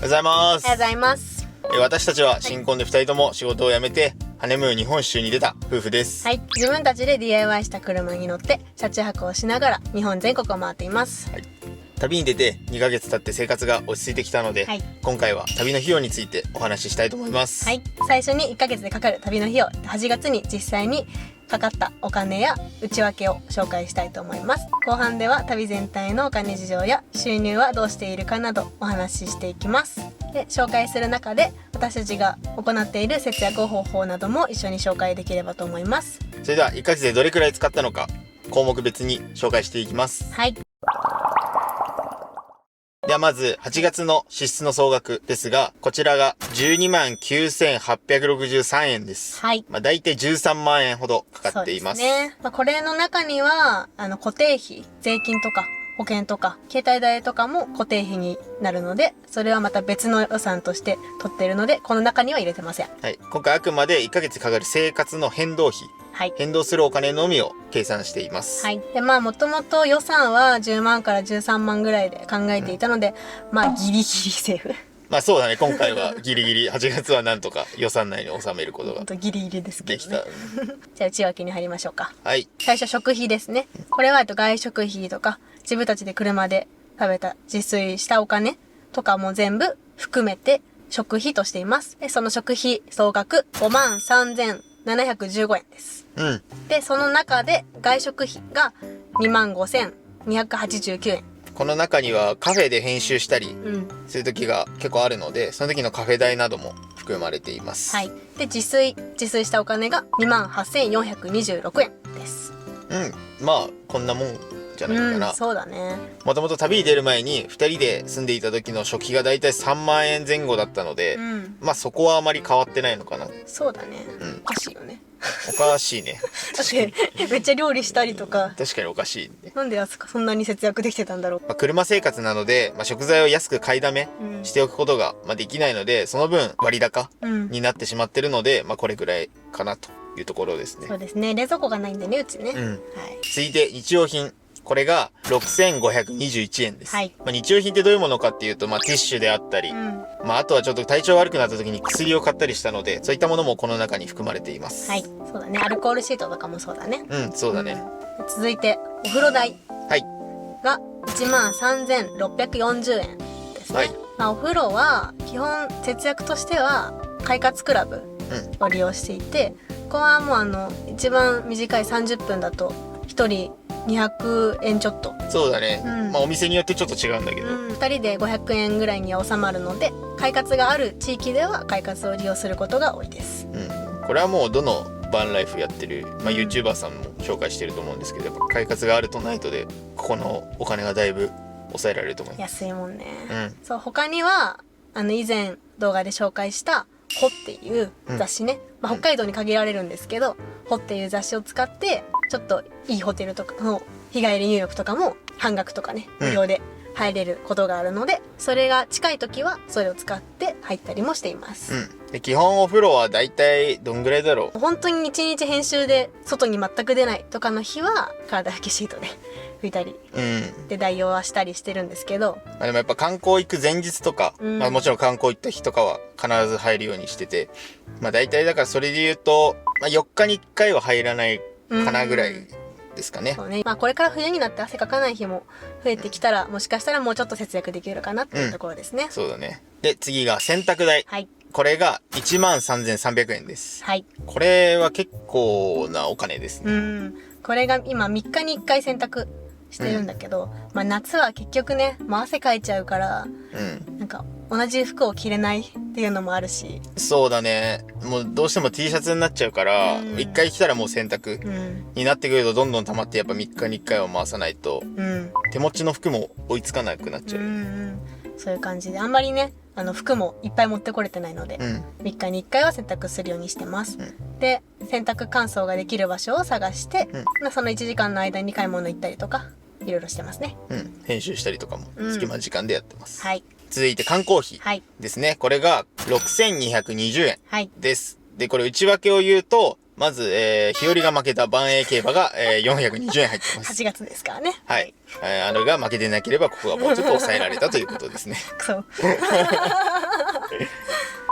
ございます。おはようございます。私たちは新婚で2人とも仕事を辞めて、ハネムーン日本一周に出た夫婦です。はい。自分たちで DIY した車に乗って車中泊をしながら日本全国を回っています。はい。旅に出て2ヶ月経って生活が落ち着いてきたので、はい、今回は旅の費用についてお話ししたいと思います。はい。最初に1ヶ月でかかる旅の費用、8月に実際にかかったお金や内訳を紹介したいと思います。後半では旅全体のお金事情や収入はどうしているかなどお話ししていきます。で、紹介する中で私たちが行っている節約方法なども一緒に紹介できればと思います。それでは1ヶ月でどれくらい使ったのか項目別に紹介していきます。はい。ではまず8月の支出の総額ですが、こちらが129,863円です。はい。だいたい13万円ほどかかっています。そうですね。これの中には固定費、税金とか保険とか携帯代とかも固定費になるので、それはまた別の予算として取っているので、この中には入れてません。はい。今回あくまで1ヶ月かかる生活の変動費、はい、変動するお金のみを計算しています。はい。で、もともと予算は10万から13万ぐらいで考えていたので、ギリギリセーフ。そうだね。今回はギリギリ、8月はなんとか予算内に収めることがギリギリですけど、ね、できた。じゃあ内訳に入りましょうか。はい。最初食費ですね。これは外食費とか、自分たちで車で食べた自炊したお金とかも全部含めて食費としています。で、その食費総額53,715円です。うん。で、その中で外食費が25,289円。この中にはカフェで編集したりする時が結構あるので、その時のカフェ代なども含まれています。はい。で、自炊したお金が28,426円です。うん。こんなもんじゃないかな。そうだね。もともと旅に出る前に2人で住んでいた時の食費がだいたい3万円前後だったので、そこはあまり変わってないのかな。そうだね。おかしいよね。おかしいね。だってめっちゃ料理したりとか。確かにおかしいね。なんでそんなに節約できてたんだろう。車生活なので、食材を安く買いだめしておくことができないので、その分割高になってしまってるので、これぐらいかなというところですね。そうですね。冷蔵庫がないんでね、うちね。はい。続いて日用品。これが6,521円です。はい。日用品ってどういうものかっていうと、ティッシュであったり、あとはちょっと体調悪くなった時に薬を買ったりしたので、そういったものもこの中に含まれています。はい。そうだね。アルコールシートとかもそうだね。そうだね。続いて、お風呂代。はい。が13,640円ですね。はい。お風呂は、基本節約としては、快活クラブを利用していて、ここはもう一番短い30分だと、1人200円ちょっと。そうだね。お店によってちょっと違うんだけど。2人で500円ぐらいには収まるので、快活がある地域では快活を利用することが多いです。これはもうどのバンライフやってる、YouTuber さんも紹介してると思うんですけど、やっぱ快活があるとないとで、ここのお金がだいぶ抑えられると思います。安いもんね。そう、他には、以前動画で紹介した、ホっていう雑誌ね。北海道に限られるんですけど、ホっていう雑誌を使って、ちょっといいホテルとかの日帰り入浴とかも半額とかね、無料で入れることがあるので、それが近い時はそれを使って入ったりもしています。で、基本お風呂はだいたいどんぐらいだろう。本当に1日編集で外に全く出ないとかの日は体拭きシートで拭いたり、で代用はしたりしてるんですけど、でもやっぱ観光行く前日とか、もちろん観光行った日とかは必ず入るようにしてて、だいたいだからそれで言うと、4日に1回は入らないかなぐらいですかね。そうね。これから冬になって汗かかない日も増えてきたら、もしかしたらもうちょっと節約できるかなっていうところですね。そうだね。で、次が洗濯代。はい。これが13,300円です。はい。これは結構なお金ですね。これが今3日に1回洗濯してるんだけど、夏は結局ね、汗かいちゃうから、なんか同じ服を着れないっていうのもあるし。そうだね。もうどうしても T シャツになっちゃうから、1回着たらもう洗濯になってくるとどんどん溜まってやっぱ3日に1回は回さないと、手持ちの服も追いつかなくなっちゃう。そういう感じで、あんまりね、服もいっぱい持ってこれてないので、3日に1回は洗濯するようにしてます。で、洗濯乾燥ができる場所を探して、その1時間の間に買い物行ったりとか、いろいろしてますね。編集したりとかも隙間時間でやってます。はい。続いて観光費ですね。これが6,220円です。で、これ内訳を言うと、まず、日和が負けた万栄競馬が、420円入ってます。8月ですからね。はい。あれが負けてなければ、ここがもうちょっと抑えられたということですね。そう。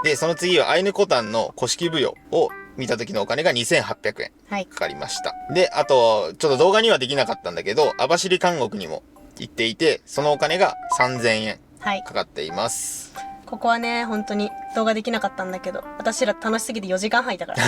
で、その次はアイヌコタンの古式舞踊を見た時のお金が2800円はい。かかりました。で、あと、ちょっと動画にはできなかったんだけど、網走監獄にも行っていて、そのお金が3000円はい。かかっています。ここはね、本当に動画できなかったんだけど、私ら楽しすぎて4時間半いたから。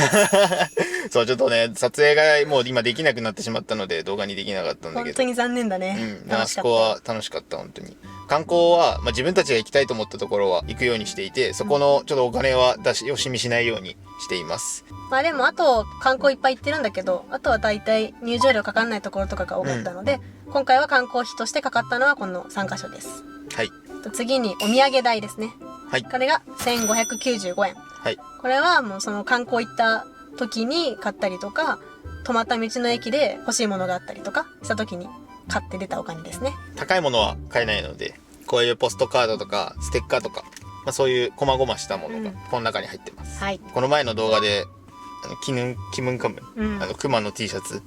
そう、ちょっとね、撮影がもう今できなくなってしまったので動画にできなかったんだけど。本当に残念だうね。ん、あ楽しかった。そこは楽しかった、本当に。観光は、自分たちが行きたいと思ったところは行くようにしていて、そこのちょっとお金は惜しみしないようにしています。まあでも、あと観光いっぱい行ってるんだけど、あとは大体入場料かかんないところとかが多かったので、今回は観光費としてかかったのはこの3カ所です。はい。次にお土産代ですね。はい。これが1595円。はい。これはもうその観光行った時に買ったりとか、泊まった道の駅で欲しいものがあったりとかした時に買って出たお金ですね。高いものは買えないので、こういうポストカードとかステッカーとか、そういう細々したものがこの中に入ってます。はい。この前の動画で、キムンカム、うんクマの T シャツ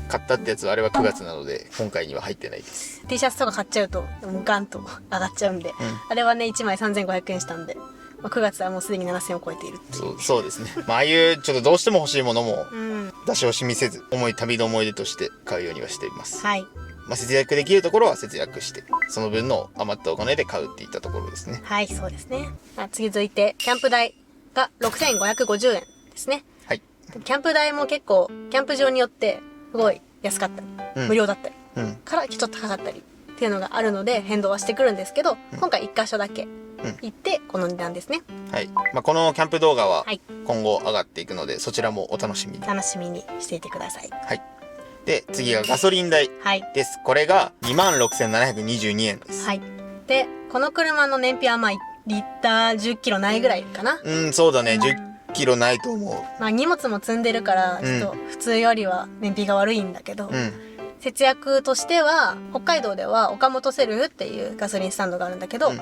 買ったってやつはあれは9月なので、今回には入ってないです。 T シャツとか買っちゃうともうガンと上がっちゃうんで、あれはね1枚3500円したんで、9月はもうすでに7000を超えているっていう。そうですね。ああいうちょっとどうしても欲しいものもうん出し惜しみせず、旅の思い出として買うようにはしています。はい節約できるところは節約して、その分の余ったお金で買うっていったところですね。はい、そうですね。次続いてキャンプ代が6550円ですね。はい。キャンプ代も結構キャンプ場によってすごい安かったり、無料だったりうん。からちょっと高かったりっていうのがあるので変動はしてくるんですけど、今回1箇所だけ行ってこの値段ですね。はい。このキャンプ動画ははい今後上がっていくので、そちらもお楽しみに。楽しみにしていてください。はい。で、次がガソリン代はい。です。これが26,722円です。はい。で、この車の燃費はリッター10キロないぐらいかな。そうだね。10キロないと思荷物も積んでるから、ちょっと普通よりは燃費が悪いんだけど、う。うん。節約としては、北海道では岡本セルフっていうガソリンスタンドがあるんだけど、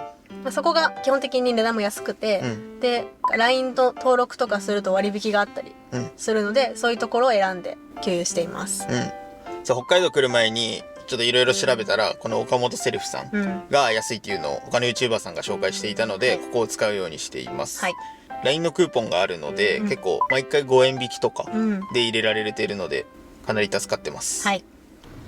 そこが基本的に値段も安くて、で、LINE と登録とかすると割引があったりするので、そういうところを選んで給油しています。そう、北海道来る前に、ちょっといろいろ調べたら、この岡本セルフさんが安いっていうのを他の YouTuber さんが紹介していたので、ここを使うようにしています。はい。LINE のクーポンがあるので、結構、毎回5円引きとかうん。で入れられているので、かなり助かってます。はい。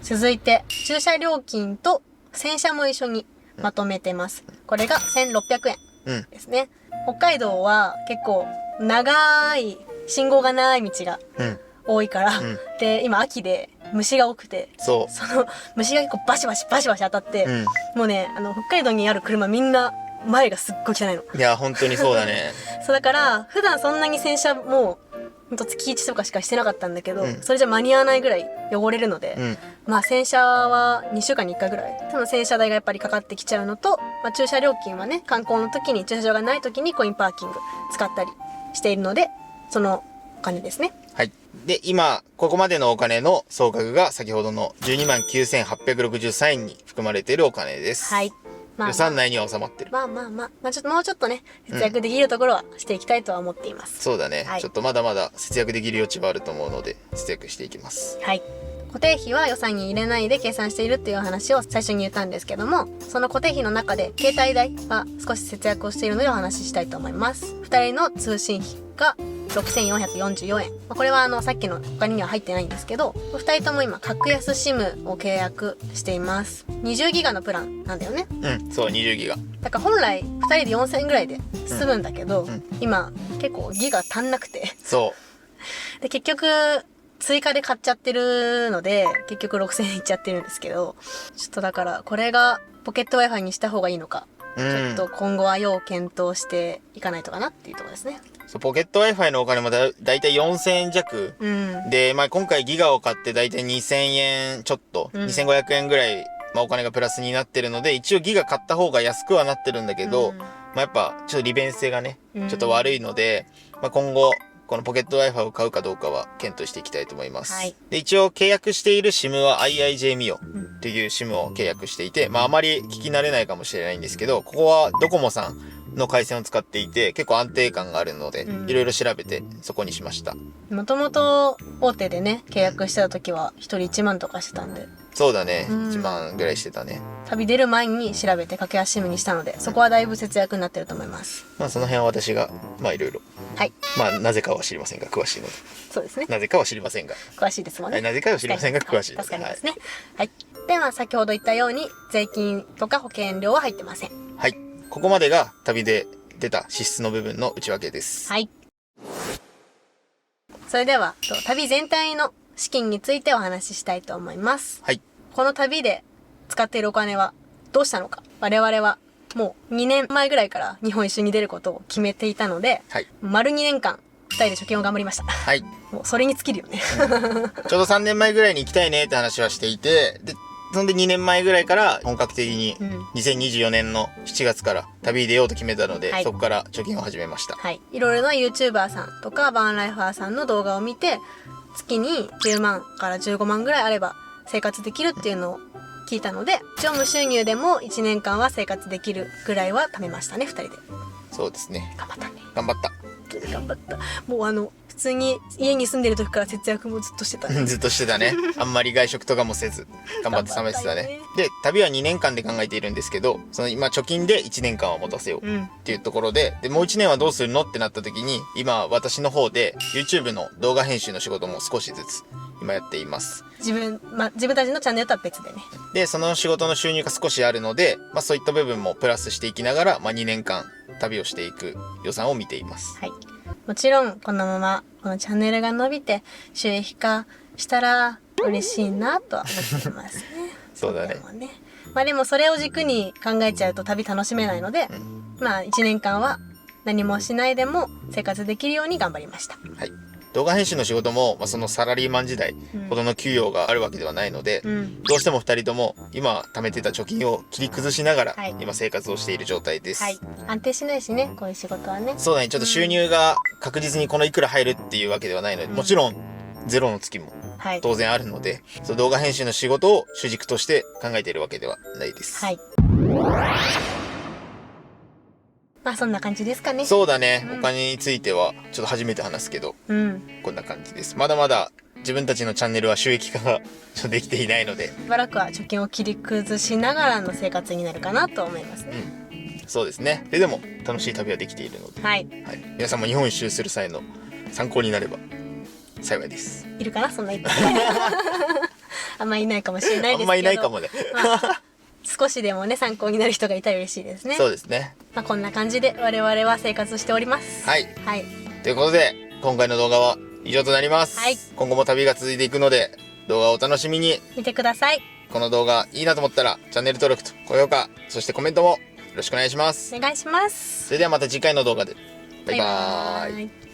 続いて、駐車料金と洗車も一緒にまとめてます。これが1600円うん。ですね。北海道は結構長い信号がない道がうん。多いから、んで、今秋で虫が多くて、そその虫が結構バシバシ当たって、う。うん。もうね、北海道にある車みんな前がすっごい汚いの。いや、本当にそうだね。そうだから、普段そんなに洗車も、ほんと月1とかしかしてなかったんだけど、うんそれじゃ間に合わないぐらい汚れるので、うん。洗車は2週間に1回ぐらい、多分洗車代がやっぱりかかってきちゃうのと、駐車料金はね、観光の時に駐車場がない時にコインパーキング使ったりしているので、そのお金ですね。はい。で、今、ここまでのお金の総額が先ほどの129,863円に含まれているお金です。はい。予算内には収まってる。ちょっともうちょっとね、節約できるところはしていきたいとは思っています。そうだね、はいちょっとまだまだ節約できる余地はあると思うので、節約していきます。はい。固定費は予算に入れないで計算しているっていう話を最初に言ったんですけども、その固定費の中で携帯代は少し節約をしているのでお話ししたいと思います。2人の通信費が6444円。これはさっきの他には入ってないんですけど、2人とも今格安 SIM を契約しています。20ギガのプランなんだよね。そう、20ギガ。だから本来2人で4000円ぐらいで済むんだけど、ん今結構ギガ足んなくて。そで、結局、追加で買っちゃってるので、結局6000円いっちゃってるんですけど、ちょっとだから、これがポケット Wi-Fi にした方がいいのか、う。ちょっと今後は要検討していかないとかなっていうところですね。そうポケット Wi-Fi のお金もだいたい4000円弱。うん。で、今回ギガを買ってだいたい2000円ちょっと、2500円ぐらい、お金がプラスになってるので、一応ギガ買った方が安くはなってるんだけど、やっぱちょっと利便性がね、ちょっと悪いので、今後、このポケット Wi-Fi を買うかどうかは検討していきたいと思います。はい。で、一応契約している SIM は IIJ MIO っていう SIM を契約していて、あまり聞き慣れないかもしれないんですけど、ここはドコモさんの回線を使っていて、結構安定感があるので、うんいろいろ調べてそこにしました。もともと大手でね契約してた時は1人1万とかしてたんで、そうだね。うん1万ぐらいしてたね。旅出る前に調べて駆け足 SIM にしたので、そこはだいぶ節約になってると思います。まあその辺は私が、まあいろいろ。はい、まあなぜかは知りませんが、詳しいので。そうですね。なぜかは知りませんが。詳しいですもんね。はい、なぜかは知りませんが、詳しいので。助かりますね。はい。では先ほど言ったように税金とか保険料は入ってません。はい。ここまでが旅で出た支出の部分の内訳です。はい。それでは旅全体の資金についてお話ししたいと思います。はい。この旅で使っているお金はどうしたのか。我々はもう2年前ぐらいから日本一緒に出ることを決めていたので、はい。丸2年間2人で貯金を頑張りました。はい。もうそれに尽きるよね。ちょうど3年前ぐらいに行きたいねって話はしていて、で、そんで2年前ぐらいから本格的にうん2024年の7月から旅に出ようと決めたので、はいそこから貯金を始めました。はい。いろいろな YouTuber さんとかバーンライファーさんの動画を見て、月に10万から15万ぐらいあれば生活できるっていうのを聞いたので、一応無収入でも1年間は生活できるぐらいは貯めましたね、2人で。そうですね。頑張ったね。頑張った。本当に頑張った。もう普通に家に住んでる時から節約もずっとしてたね。ずっとしてたね。あんまり外食とかもせず、頑張って試してたね。で、旅は2年間で考えているんですけど、その今貯金で1年間は持たせよううん。っていうところで、で、もう1年はどうするのってなった時に、今私の方で YouTube の動画編集の仕事も少しずつ今やっています。自分たちのチャンネルとは別でね。で、その仕事の収入が少しあるので、まあそういった部分もプラスしていきながら、まあ2年間旅をしていく予算を見ています。はい。もちろん、このまま、このチャンネルが伸びて、収益化したら嬉しいなとは思ってますね。そうだねでもね。まあでもそれを軸に考えちゃうと旅楽しめないので、まあ1年間は何もしないでも生活できるように頑張りました。はい。動画編集の仕事も、まあ、そのサラリーマン時代ほどの給与があるわけではないので、うん。どうしても2人とも今貯めてた貯金を切り崩しながらはい今生活をしている状態です。はい。安定しないしね、こういう仕事はね。そうだね、ちょっと収入が確実にこのいくら入るっていうわけではないので、もちろんゼロの月もはい。当然あるので、その動画編集の仕事を主軸として考えているわけではないです。はい。まあそんな感じですかね。そうだね、お金についてはちょっと初めて話すけど、うん。こんな感じです。まだまだ自分たちのチャンネルは収益化がちょっとできていないので、しばらくは貯金を切り崩しながらの生活になるかなと思いますね。そうですね。でも楽しい旅はできているので、はい。はい、皆さんも日本一周する際の参考になれば幸いです。いるかなそんないっぱい。あんまいないかもしれないですけど。あんまいないかもね。まあ少しでもね、参考になる人がいたら嬉しいですね。そうですね。まあこんな感じで我々は生活しております。はい。はい。ということで、今回の動画は以上となります。はい今後も旅が続いていくので、動画をお楽しみに。見てください。この動画いいなと思ったら、チャンネル登録と高評価、そしてコメントもよろしくお願いします。お願いします。それではまた次回の動画で。バイバーイ。イ。